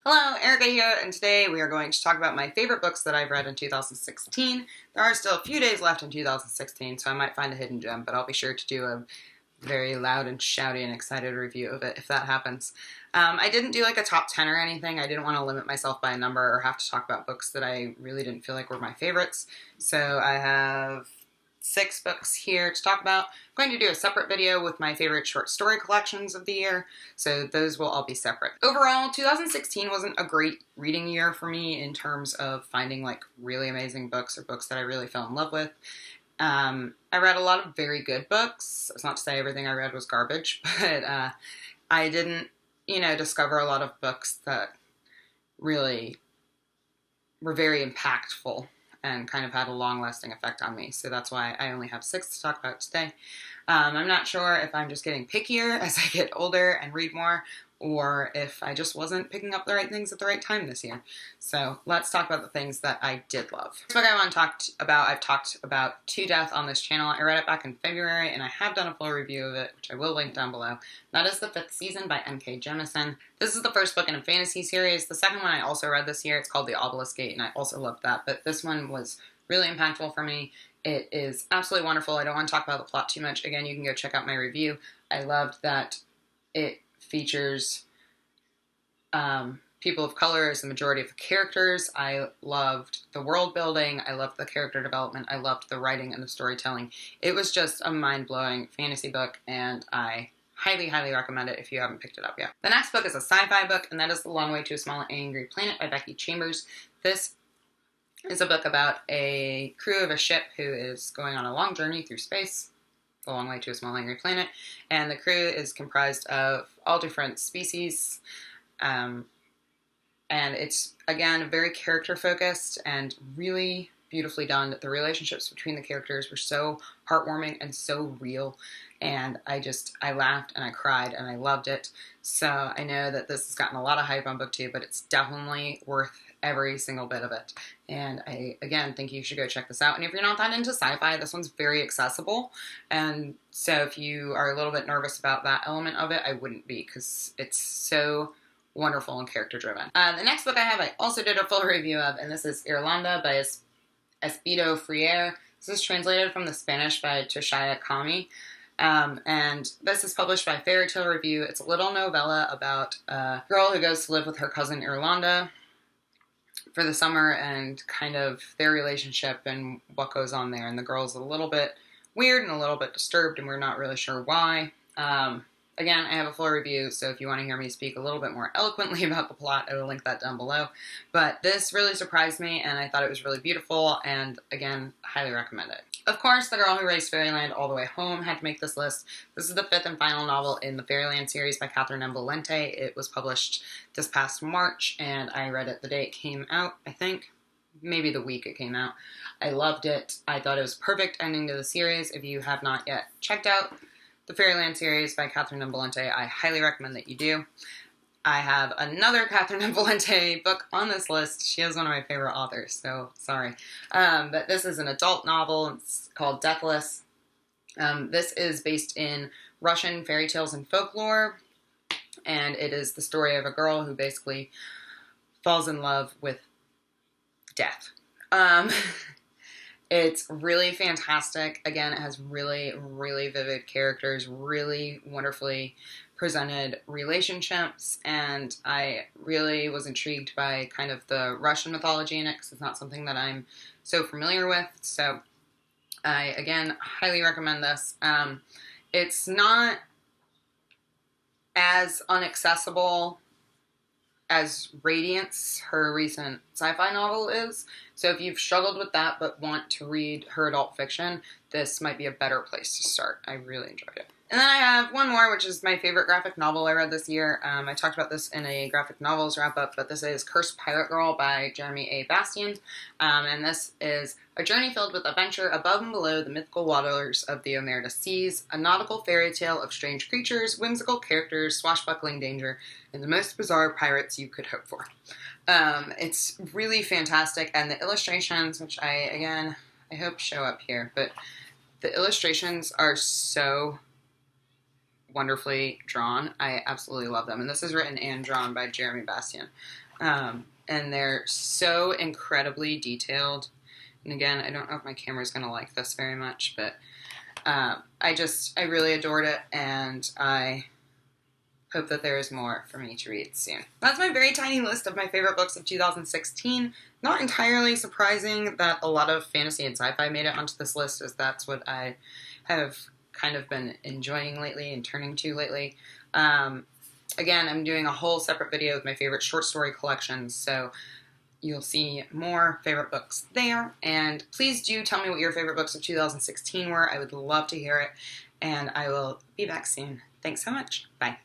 Hello, Erica here, and today we are going to talk about my favorite books that I've read in 2016. There are still a few days left in 2016, so I might find a hidden gem, but I'll be sure to do a very loud and shouty and excited review of it if that happens. I didn't do like a top 10 or anything. I didn't want to limit myself by a number or have to talk about books that I really didn't feel like were my favorites. So I have 6 books here to talk about. I'm going to do a separate video with my favorite short story collections of the year, so those will all be separate. Overall, 2016 wasn't a great reading year for me in terms of finding like really amazing books or books that I really fell in love with. I read a lot of very good books. It's not to say everything I read was garbage, but I didn't, discover a lot of books that really were very impactful and kind of had a long-lasting effect on me. So that's why I only have 6 to talk about today. I'm not sure if I'm just getting pickier as I get older and read more, or if I just wasn't picking up the right things at the right time this year. So let's talk about the things that I did love. First book I want to talk about, I've talked about To Death on this channel. I read it back in February, and I have done a full review of it, which I will link down below. That is the 5th season by N.K. Jemisin. This is the first book in a fantasy series. The second one I also read this year. It's called The Obelisk Gate, and I also loved that. But this one was really impactful for me. It is absolutely wonderful. I don't want to talk about the plot too much. Again, you can go check out my review. I loved that it features people of color as the majority of the characters. I loved the world building. I loved the character development. I loved the writing and the storytelling. It was just a mind-blowing fantasy book, and I highly, highly recommend it if you haven't picked it up yet. The next book is a sci-fi book, and that is The Long Way to a Small and Angry Planet by Becky Chambers. This is a book about a crew of a ship who is going on a long journey through space, the long way to a small angry planet, and the crew is comprised of all different species, and it's, again, very character-focused and really beautifully done. The relationships between the characters were so heartwarming and so real, and I laughed and I cried and I loved it. So I know that this has gotten a lot of hype on BookTube, but it's definitely worth every single bit of it. And I, again, think you should go check this out. And if you're not that into sci-fi, this one's very accessible. And so if you are a little bit nervous about that element of it, I wouldn't be, because it's so wonderful and character-driven. The next book I have, I also did a full review of, and this is Irlanda by Espedo Freire. This is translated from the Spanish by Toshia Kami. And this is published by Fairy Tale Review. It's a little novella about a girl who goes to live with her cousin Irlanda for the summer and kind of their relationship and what goes on there. And the girl's a little bit weird and a little bit disturbed, and we're not really sure why. Again, I have a full review, so if you want to hear me speak a little bit more eloquently about the plot, I will link that down below. But this really surprised me, and I thought it was really beautiful, and again, highly recommend it. Of course, The Girl Who Raced Fairyland All the Way Home had to make this list. This is the 5th and final novel in the Fairyland series by Catherine M. Valente. It was published this past March, and I read it the day it came out, I think. Maybe the week it came out. I loved it. I thought it was a perfect ending to the series. If you have not yet checked out the Fairyland series by Catherine M. Valente, I highly recommend that you do. I have another Catherine M. Valente book on this list. She is one of my favorite authors, so sorry. But this is an adult novel. It's called Deathless. This is based in Russian fairy tales and folklore, and it is the story of a girl who basically falls in love with death. It's really fantastic. Again, it has really, really vivid characters, really wonderfully presented relationships, and I really was intrigued by kind of the Russian mythology in it, because it's not something that I'm so familiar with. So I, again, highly recommend this. It's not as inaccessible as Radiance, her recent sci-fi novel, is. So if you've struggled with that but want to read her adult fiction, this might be a better place to start. I really enjoyed it. And then I have one more, which is my favorite graphic novel I read this year. I talked about this in a graphic novels wrap-up, but this is Cursed Pirate Girl by Jeremy A. Bastian. And this is a journey filled with adventure above and below the mythical waters of the Omerta Seas, a nautical fairy tale of strange creatures, whimsical characters, swashbuckling danger, and the most bizarre pirates you could hope for. It's really fantastic, and the illustrations, which I hope show up here, but the illustrations are so wonderfully drawn. I absolutely love them. And this is written and drawn by Jeremy Bastian. And they're so incredibly detailed. And again, I don't know if my camera's going to like this very much, but I really adored it, and I hope that there is more for me to read soon. That's my very tiny list of my favorite books of 2016. Not entirely surprising that a lot of fantasy and sci-fi made it onto this list, as that's what I have kind of been enjoying lately and turning to lately. Again, I'm doing a whole separate video with my favorite short story collections, so you'll see more favorite books there. And please do tell me what your favorite books of 2016 were. I would love to hear it, and I will be back soon. Thanks so much. Bye.